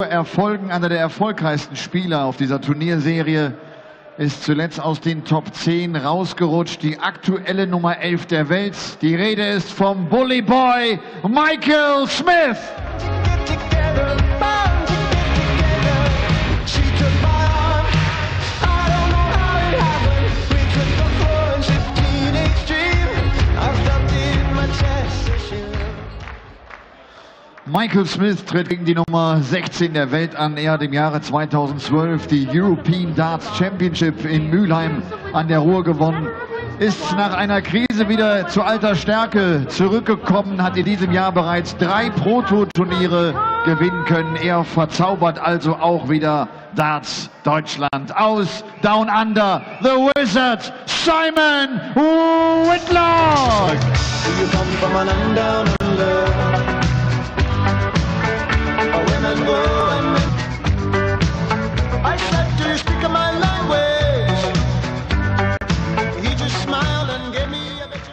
Erfolgen, einer der erfolgreichsten Spieler auf dieser Turnierserie, ist zuletzt aus den Top 10 rausgerutscht, die aktuelle Nummer 11 der Welt. Die Rede ist vom Bully Boy Michael Smith. Michael Smith tritt gegen die Nummer 16 der Welt an. Er hat im Jahre 2012 die European Darts Championship in Mülheim an der Ruhr gewonnen. Ist nach einer Krise wieder zu alter Stärke zurückgekommen, hat in diesem Jahr bereits 3 Pro-Tour-Turniere gewinnen können. Er verzaubert also auch wieder Darts Deutschland. Aus Down Under, the Wizard, Simon Whitlock.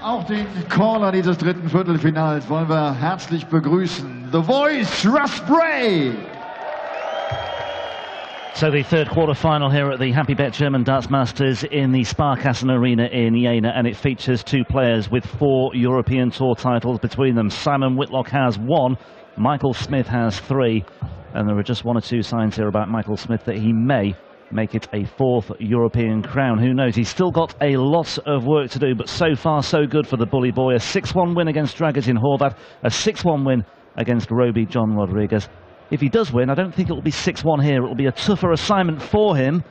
Auch den Caller dieses dritten Viertelfinals wollen wir herzlich begrüßen. The Voice, Russ Bray. So the third quarter-final here at the Happy Bet German Darts Masters in the Sparkassen Arena in Jena, and it features 2 players with 4 European Tour titles between them. Simon Whitlock has 1, Michael Smith has 3, and there are just 1 or 2 signs here about Michael Smith that he may make it a 4th European crown. Who knows? He's still got a lot of work to do, but so far so good for the Bully Boy. A 6-1 win against Dragutin Horvat, a 6-1 win against Roby John Rodriguez. If he does win, I don't think it will be 6-1 here. It will be a tougher assignment for him,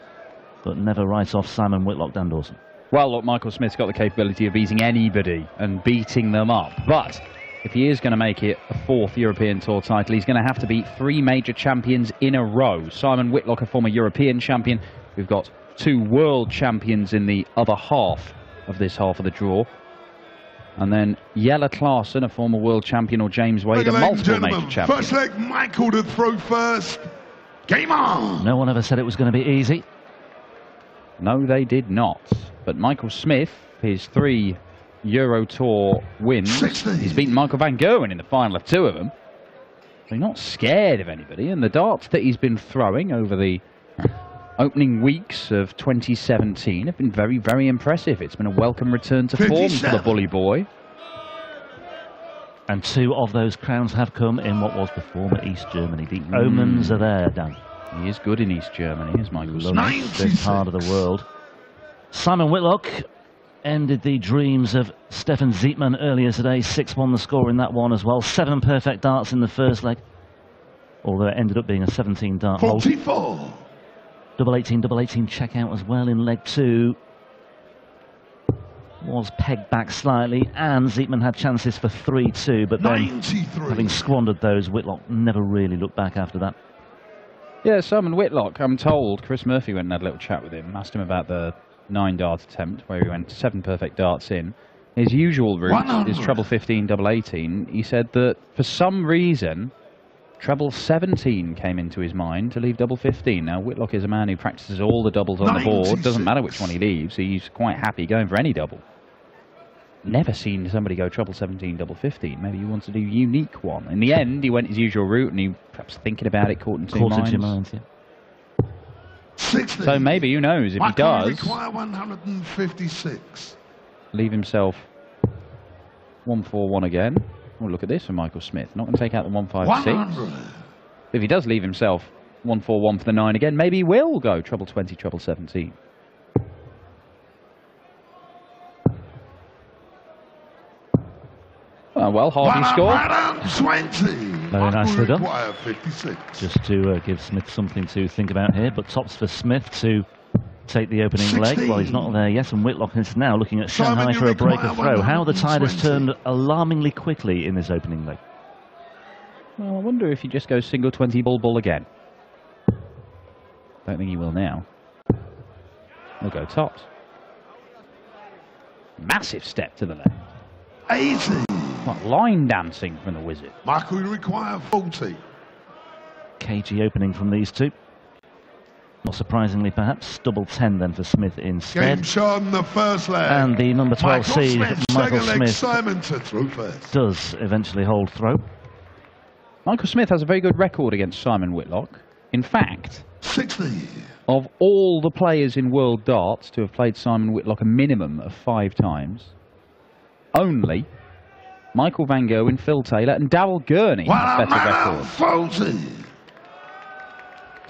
but never write off Simon Whitlock, Dan Dawson. Well, look, Michael Smith's got the capability of beating anybody and beating them up, but if he is going to make it a 4th European Tour title, he's going to have to beat 3 major champions in a row. Simon Whitlock, a former European champion. We've got 2 world champions in the other half of this half of the draw. And then Jelle Klaassen, a former world champion, or James Wade, a multiple major champion. First leg, Michael to throw first. Game on! No one ever said it was going to be easy. No, they did not. But Michael Smith, his 3 Euro Tour wins. 60. He's beaten Michael van Gerwen in the final of 2 of them. So he's not scared of anybody. And the darts that he's been throwing over the opening weeks of 2017 have been very, very impressive. It's been a welcome return to form for the Bully Boy. And 2 of those crowns have come in what was the former East Germany. The omens are there, Dan. He is good in East Germany, is Michael Smith. This part of the world. Simon Whitlock ended the dreams of Stefan Zietman earlier today. 6-1 the score in that one as well. 7 perfect darts in the first leg, although it ended up being a 17 dart hole. 44. Double 18 check out as well in leg 2. Was pegged back slightly, and Zietman had chances for 3-2, but then 93. Having squandered those, Whitlock never really looked back after that. Yeah, Simon Whitlock, I'm told, Chris Murphy went and had a little chat with him, asked him about the 9-dart attempt, where he went 7 perfect darts in. His usual route 100. is treble 15, double 18. He said that for some reason, treble 17 came into his mind to leave double 15. Now, Whitlock is a man who practices all the doubles on the board. Doesn't matter which one he leaves. He's quite happy going for any double. Never seen somebody go treble 17, double 15. Maybe he wants to do a unique one. In the end, he went his usual route, and he perhaps thinking about it, caught in 2 minds. Yeah. 60. So maybe, who knows, if Michael he does, require 156. leave himself 141 again. Oh, look at this for Michael Smith. Not going to take out the 156. 100. If he does leave himself 141 for the 9 again, maybe he will go treble 20, treble 17. Well, Harvey scored. 20. Very nicely done. Require 56. Just to give Smith something to think about here, but tops for Smith to take the opening 16. leg. Well, he's not there yet, and Whitlock is now looking at Shanghai Simon, for a break of throw. 120. How the tide has turned alarmingly quickly in this opening leg. Well, I wonder if he just goes single 20 bull again. Don't think he will now. He'll go tops. Massive step to the left. 80. What line dancing from the Wizard. Michael require 40. Cagey opening from these 2. Not surprisingly, perhaps. Double 10 then for Smith instead. Game shot in the first leg. And the number 12 seed, Michael second leg, Smith, Simon to throw first. does eventually hold throw. Michael Smith has a very good record against Simon Whitlock. In fact, 60. of all the players in World Darts to have played Simon Whitlock a minimum of 5 times, only Michael Van Gerwen, Phil Taylor and Darryl Gurney have better records.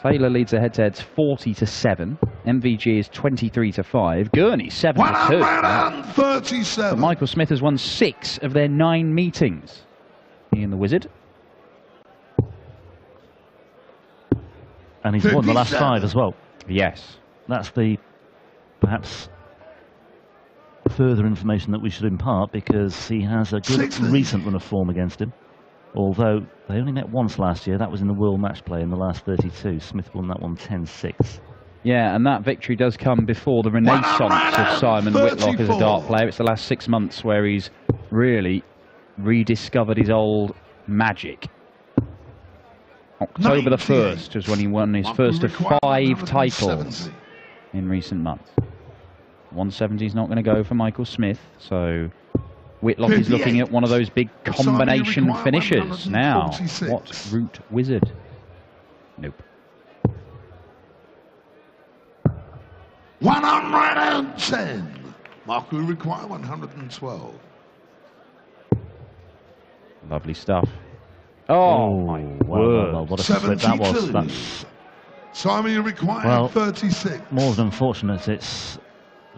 Taylor leads the head-to-heads 40-7. MVG is 23-5. Gurney 7-2. 137. But Michael Smith has won 6 of their 9 meetings. He and the Wizard. And he's won the last 5 as well. Yes. That's the perhaps further information that we should impart, because he has a good recent run of form against him. Although they only met once last year, that was in the World Match Play in the last 32. Smith won that one 10-6. Yeah, and that victory does come before the renaissance of Simon Whitlock as a dart player. It's the last 6 months where he's really rediscovered his old magic. October the 1st was when he won his first of 5 titles in recent months. 170 is not going to go for Michael Smith, so Whitlock is looking at one of those big combination finishes. Now, what route Wizard? Nope. 110. Mark will require 112. Lovely stuff. Oh, my word. Well, what a slip that was. That's, Simon, you require 36. More than unfortunate. It's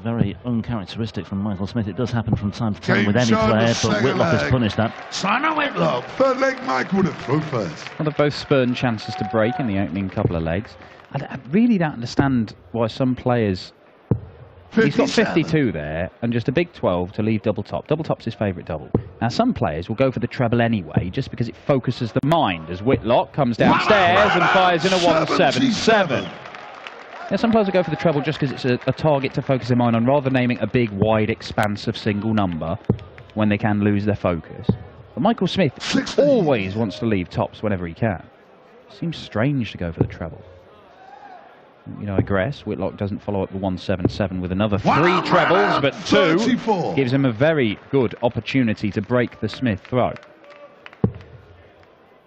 very uncharacteristic from Michael Smith. It does happen from time to time with any player, but Whitlock has punished that. Simon Whitlock, third leg, Mike would have thrown first. Well, they've both spurned chances to break in the opening couple of legs. I really don't understand why some players... 57. He's got 52 there, and just a big 12 to leave double top. Double top's his favourite double. Now, some players will go for the treble anyway, just because it focuses the mind, as Whitlock comes downstairs and fires in a 177. Yeah, some players will go for the treble just because it's a target to focus their mind on, rather than aiming a big, wide expanse of single number when they can lose their focus. But Michael Smith always wants to leave tops whenever he can. Seems strange to go for the treble. You know, I digress. Whitlock doesn't follow up the 177 with another 3 trebles, but 2 gives him a very good opportunity to break the Smith throw.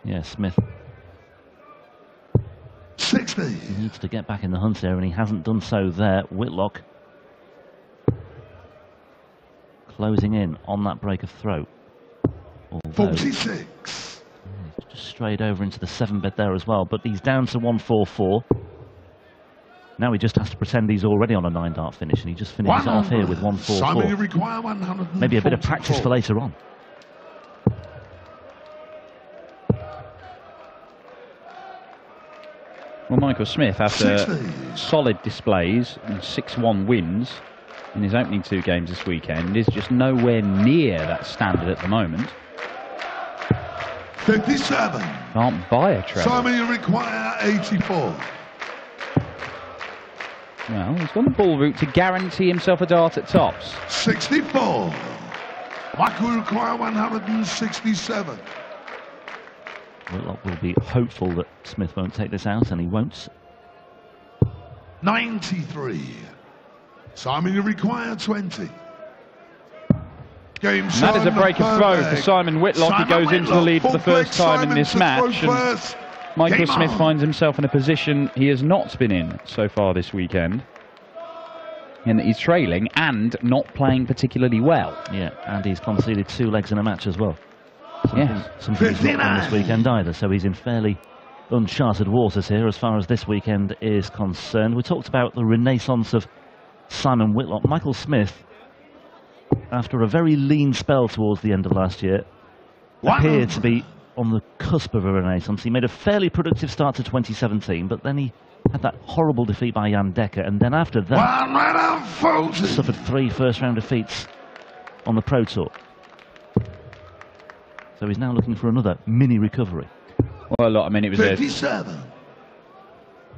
Yeah, Smith 60. He needs to get back in the hunt here, and he hasn't done so there. Whitlock closing in on that break of throw. Although 46. He's just strayed over into the 7-bed there as well, but he's down to 144. Now he just has to pretend he's already on a 9-dart finish, and he just finishes off here with 144. Maybe a bit of practice for later on. Well, Michael Smith, after solid displays and 6-1 wins in his opening 2 games this weekend, is just nowhere near that standard at the moment. 57. Can't buy a treble. Simon, you require 84. Well, he's gone the ball route to guarantee himself a dart at tops. 64. Mike will require 167. Whitlock will be hopeful that Smith won't take this out, and he won't. 93. Simon, you require 20. Game that is a break of throw for Simon Whitlock. He goes into the lead for the first time in this match. And Michael Smith finds himself in a position he has not been in so far this weekend, in that he's trailing and not playing particularly well. Yeah, and he's conceded 2 legs in a match as well. Something he's not done this weekend either, so he's in fairly uncharted waters here as far as this weekend is concerned. We talked about the renaissance of Simon Whitlock. Michael Smith, after a very lean spell towards the end of last year, appeared to be on the cusp of a renaissance. He made a fairly productive start to 2017, but then he had that horrible defeat by Jan Dekker, and then after that suffered 3 first-round defeats on the Pro Tour. So he's now looking for another mini recovery. Well, look, I mean, it was 57.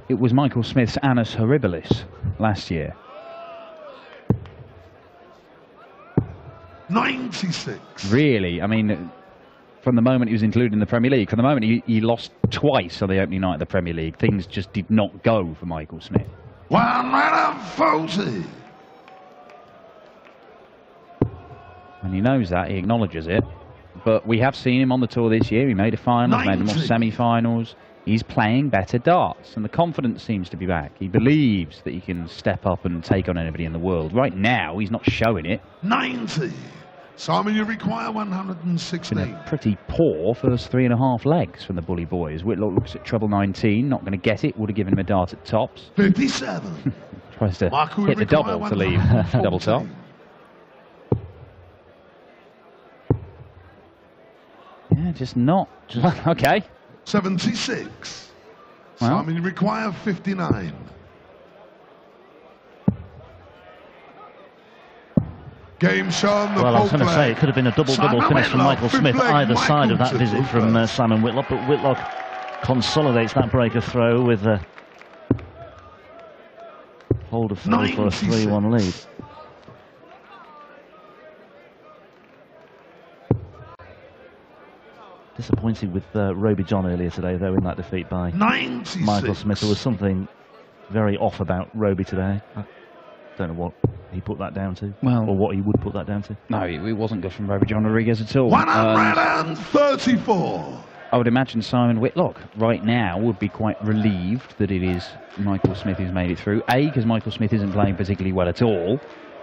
It was Michael Smith's Annus Horribilis last year. 96. Really, I mean, from the moment he was included in the Premier League, from the moment he lost twice on the opening night of the Premier League, things just did not go for Michael Smith. 140. And he knows that, he acknowledges it. but we have seen him on the tour this year. He made a final, made more semi-finals. He's playing better darts, and the confidence seems to be back. He believes that he can step up and take on anybody in the world. Right now, he's not showing it. 90. Simon, you require 116. Been a pretty poor first 3.5 legs from the Bully Boys. Whitlock looks at treble 19, not going to get it. Would have given him a dart at tops. 57. Tries to hit the double to leave double top. Yeah, just not. Okay. 76. Well, Simon, you require 59. Game shown. Well, I was going to say it could have been a double-double finish from Michael Smith either side of that visit from Simon Whitlock, but Whitlock consolidates that breaker throw with a hold of three for a 3-1 lead. Disappointed with Roby John earlier today, though, in that defeat by 96. Michael Smith. There was something very off about Roby today. I don't know what he put that down to, or what he would put that down to. No, it wasn't good from Roby John Rodriguez at all. 134. I would imagine Simon Whitlock right now would be quite relieved that it is Michael Smith who's made it through. A, because Michael Smith isn't playing particularly well at all,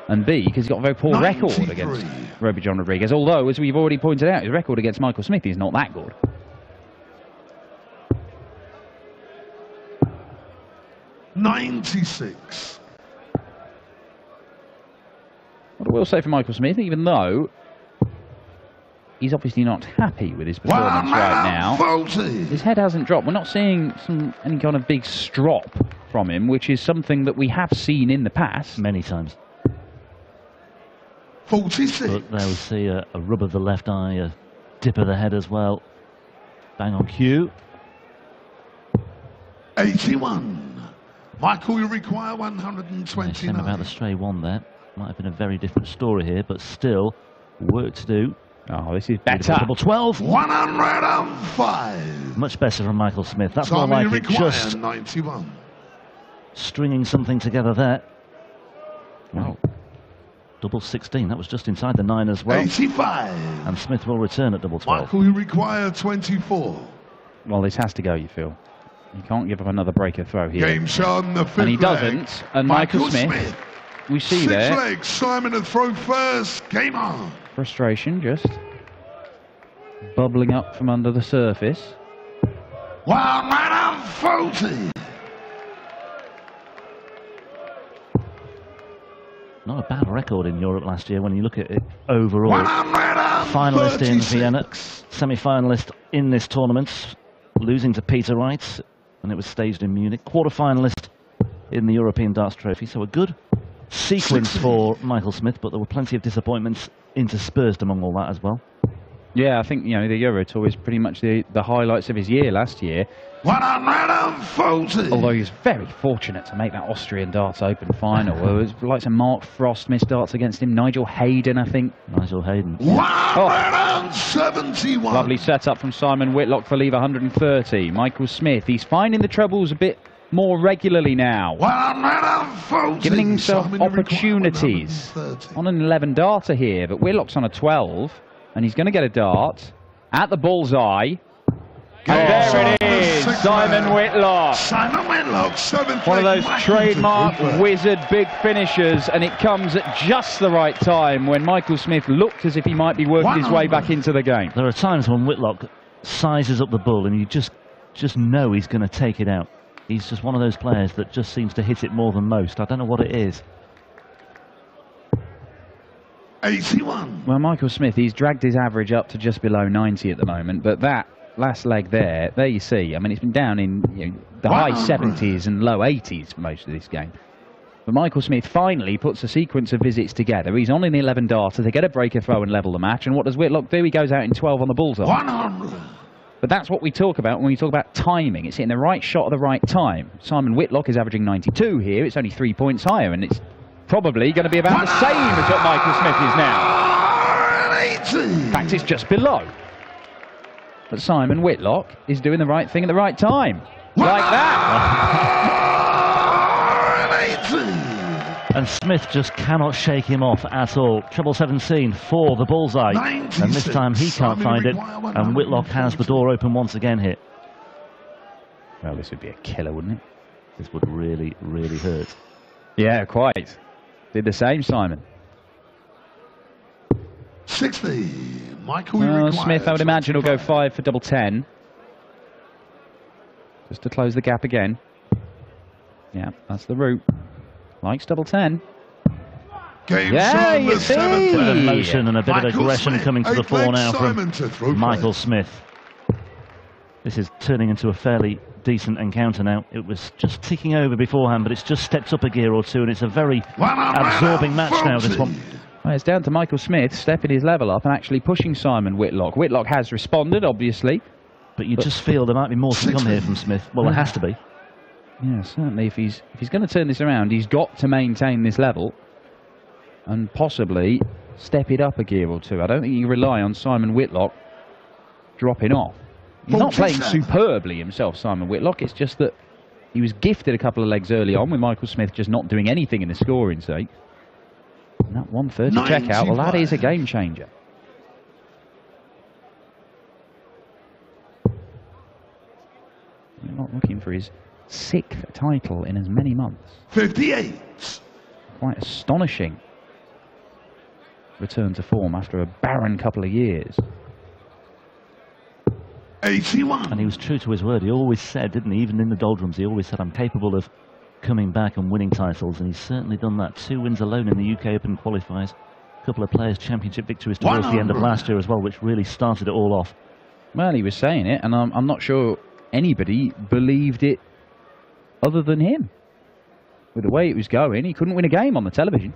and B, because he's got a very poor 93. record against Roby John Rodriguez. Although, as we've already pointed out, his record against Michael Smith is not that good. 96. What I will say for Michael Smith, even though he's obviously not happy with his performance right now, his head hasn't dropped. We're not seeing any kind of big strop from him, which is something that we have seen in the past. Many times. 46. But there we see a rub of the left eye, a dip of the head as well. Bang on cue. 81. Michael, you require 129. Shame about the stray one there. Might have been a very different story here, but still work to do. Oh, this is better. Double 12. 105. Much better from Michael Smith. That's Simon, more you like it, require just 91. stringing something together there. Wow. Double 16. That was just inside the 9 as well. 85. And Smith will return at double 12. Michael, you require 24. Well, this has to go, you feel. You can't give up another breaker throw here. Game shown, the fifth and he leg. doesn't. And Michael Smith, we see 6 there. legs. Simon to throw first. Game on. Frustration just bubbling up from under the surface. 140. Not a bad record in Europe last year when you look at it overall. 136. Finalist in Vienna, semi-finalist in this tournament, losing to Peter Wright, and it was staged in Munich. Quarter-finalist in the European Darts Trophy, so a good sequence for Michael Smith, but there were plenty of disappointments interspersed among all that as well. Yeah, I think, you know, the Euro Tour is pretty much the highlights of his year last year. 140. Although he was very fortunate to make that Austrian Darts Open final. There was like some Mark Frost missed darts against him. Nigel Hayden, I think. Nigel Hayden. 171. Lovely setup from Simon Whitlock for leave 130. Michael Smith, he's finding the trebles a bit more regularly now. 140. Giving himself Simon, opportunities. 130. On an 11 darter here, but Whitlock's on a 12. And he's going to get a dart at the bullseye. And there it is, Simon Whitlock. Simon Whitlock, 7th. One of those trademark wizard big finishers, and it comes at just the right time when Michael Smith looked as if he might be working his way back into the game. There are times when Whitlock sizes up the bull and you just know he's going to take it out. He's just one of those players that just seems to hit it more than most. I don't know what it is. 81. Well, Michael Smith, he's dragged his average up to just below 90 at the moment, but that last leg there you see, I mean, it's been down in the high 70s and low 80s for most of this game. But Michael Smith finally puts a sequence of visits together. He's on in the 11 darter. They get a breaker throw and level the match. And what does Whitlock do? He goes out in 12 on the bullseye. 100. But that's what we talk about when we talk about timing. It's hitting the right shot at the right time. Simon Whitlock is averaging 92 here. It's only 3 points higher, and it's probably going to be about the same as what Michael Smith is now. 180. In fact, it's just below. But Simon Whitlock is doing the right thing at the right time. Like that. 180. And Smith just cannot shake him off at all. Treble 17 for the bullseye. 96. And this time he can't find it. And Whitlock has the door open once again here. Well, this would be a killer, wouldn't it? This would really, really hurt. Yeah, quite. Did the same, Simon. 60. Michael Smith, I would imagine, will go 5 for double 10. Just to close the gap again. Yeah, that's the route. Likes double 10. Yeah, you see! A bit of motion and a bit of aggression Smith, coming to the fore now from Michael first. Smith. This is turning into a fairly decent encounter now. It was just ticking over beforehand, but it's just stepped up a gear or two, and it's a very absorbing match now, this one. Well, it's down to Michael Smith stepping his level up and actually pushing Simon Whitlock. Whitlock has responded, obviously. But you just feel there might be more to come here from Smith. Well, there has to be. Yeah, certainly. If he's going to turn this around, he's got to maintain this level and possibly step it up a gear or two. I don't think you rely on Simon Whitlock dropping off. He's not playing superbly himself, Simon Whitlock. It's just that he was gifted a couple of legs early on with Michael Smith just not doing anything in the scoring sake. And that 130 checkout, well, that is a game changer. Not looking for his 6th title in as many months. 58. Quite astonishing return to form after a barren couple of years. 81. And he was true to his word. He always said, didn't he, even in the doldrums, he always said, I'm capable of coming back and winning titles, and he's certainly done that. 2 wins alone in the UK Open qualifiers. A couple of Players' Championship victories towards the end of last year as well, which really started it all off. Well, he was saying it, and I'm not sure anybody believed it other than him. With the way it was going, he couldn't win a game on the television.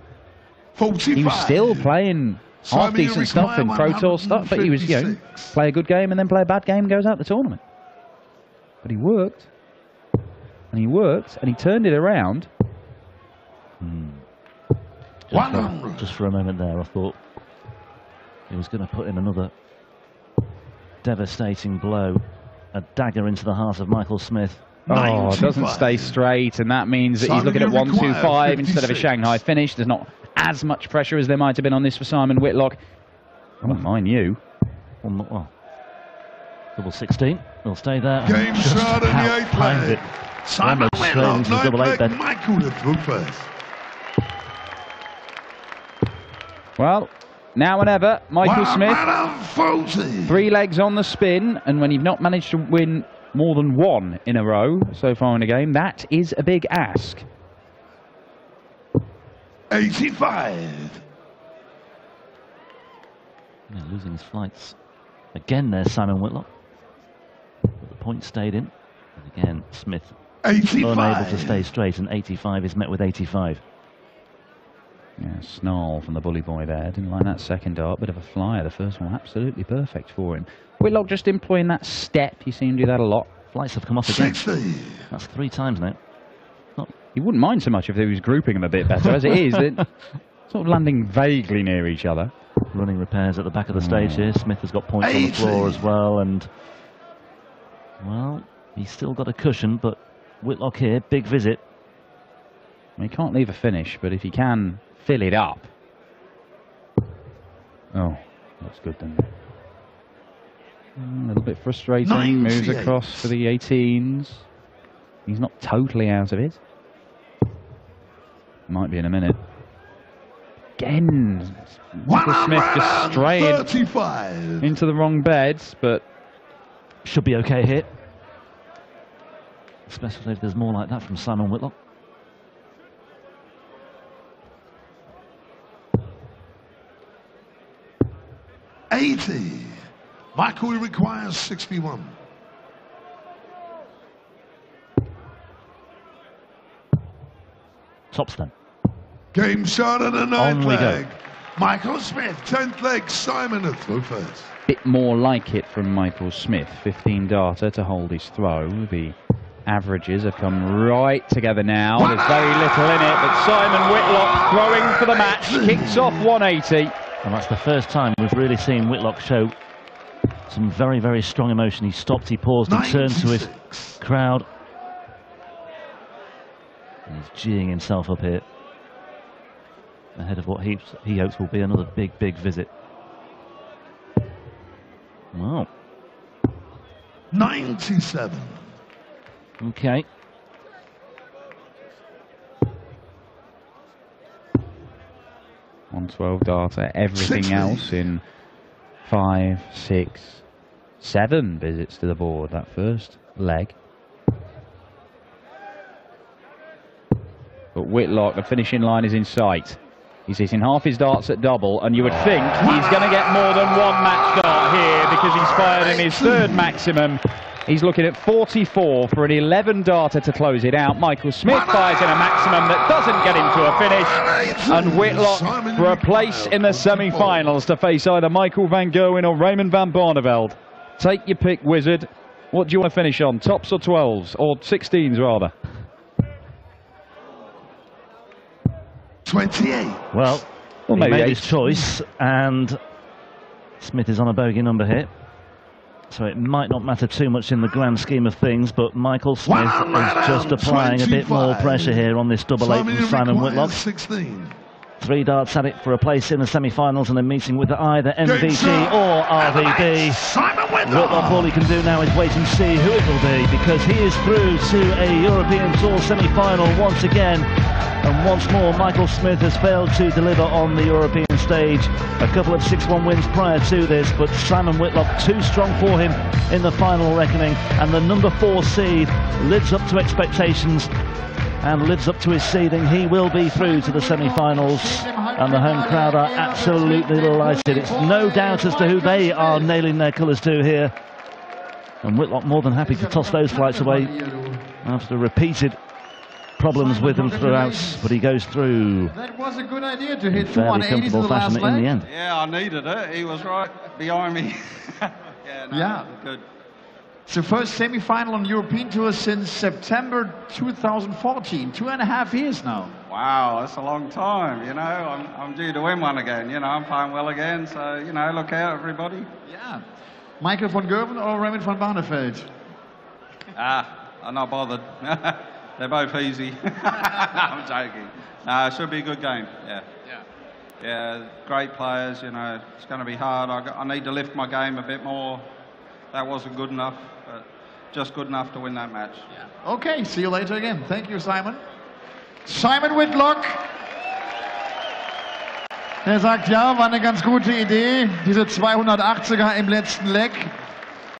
45. He was still playing half-decent stuff in Pro Tour stuff, but he was, you know, play a good game and then play a bad game and goes out the tournament. But he worked, and he worked, and he turned it around. Just for a moment there, I thought he was going to put in another devastating blow, a dagger into the heart of Michael Smith. Oh, doesn't stay straight, and that means that he's looking at 1-2-5 instead of a Shanghai finish. There's not as much pressure as there might have been on this for Simon Whitlock. I wouldn't mind you. Well, double 16. They'll stay there. Game shot in the 8th leg. Simon Whitlock, double 8 then. Michael to throw first. Well, now and ever, Michael Smith. 3 legs on the spin, and when you've not managed to win more than 1 in a row so far in a game, that is a big ask. 85. Yeah, losing his flights. Again, there's Simon Whitlock. But the point stayed in. And again, Smith 85. unable to stay straight, and 85 is met with 85. Yeah, snarl from the bully boy there. Didn't like that second dart. Bit of a flyer. The first one absolutely perfect for him. Whitlock just employing that step. You see him do that a lot. Flights have come off again. 60. That's 3 times now. You wouldn't mind so much if he was grouping them a bit better. As it is, they're sort of landing vaguely near each other. Running repairs at the back of the stage here. Smith has got points on the floor as well, and well, he's still got a cushion, but Whitlock here, big visit. He can't leave a finish, but if he can fill it up. Oh, that's good then. A little bit frustrating. Moves across for the 18s. He's not totally out of it. Might be in a minute. Again, Michael Smith just straying 35. into the wrong beds, but should be okay here. Especially if there's more like that from Simon Whitlock. Michael requires 61. Tops then. Game shot in the 9th we leg. go. Michael Smith, 10th leg. Simon to throw first. Bit more like it from Michael Smith. 15 darter to hold his throw. The averages have come right together now. There's very little in it, but Simon Whitlock throwing for the match. Kicks off 180. And that's the first time we've really seen Whitlock show some very, very strong emotion. He stopped, he paused, he turned to his crowd. And he's geeing himself up here. ahead of what he hopes will be another big visit. Wow. 97. Okay. On 12 data, everything 60. else in 5, 6, 7 visits to the board, that first leg. But Whitlock, the finishing line is in sight. He's hitting half his darts at double, and you would think he's going to get more than one match start here because he's fired in his third maximum. He's looking at 44 for an 11 darter to close it out. Michael Smith fires in a maximum that doesn't get him to a finish. And Whitlock for a place in the semi-finals to face either Michael van Gerwen or Raymond van Barneveld. Take your pick, Wizard. What do you want to finish on? Tops or 12s? Or 16s, rather? 28. Well, he maybe made 8. his choice, and Smith is on a bogey number here. So it might not matter too much in the grand scheme of things, but Michael Smith is just applying a bit more pressure here on this double eight from Simon Whitlock. 16. 3 darts at it for a place in the semi-finals and a meeting with either MVG or RVB. Simon Whitlock, all he can do now is wait and see who it will be, because he is through to a European Tour semi-final once again. And once more, Michael Smith has failed to deliver on the European stage. A couple of 6-1 wins prior to this, but Simon Whitlock too strong for him in the final reckoning. And the number 4 seed lives up to expectations and lives up to his seeding. He will be through to the semi-finals, and the home crowd are absolutely delighted. It's no doubt as to who they are nailing their colours to here. And Whitlock more than happy to toss those flights away after repeated problems with them throughout, but he goes through. That was a good idea to hit fairly 480 to the last fashion in the leg. end. Yeah, I needed it. He was right behind me. Yeah. Good. It's the first semi-final on European Tour since September 2014. 2.5 years now. Wow, that's a long time. You know, I'm due to win one again. You know, I'm playing well again. So, you know, look out, everybody. Yeah. Michael van Gerwen or Raymond van Barneveld? I'm not bothered. They're both easy. I'm joking. No, it should be a good game. Yeah, great players. You know, it's going to be hard. I need to lift my game a bit more. That wasn't good enough, but just good enough to win that match. Yeah. Okay, see you later again. Thank you, Simon. Simon Whitlock. Er sagt, ja, war eine ganz gute Idee, diese 280er im letzten Leg.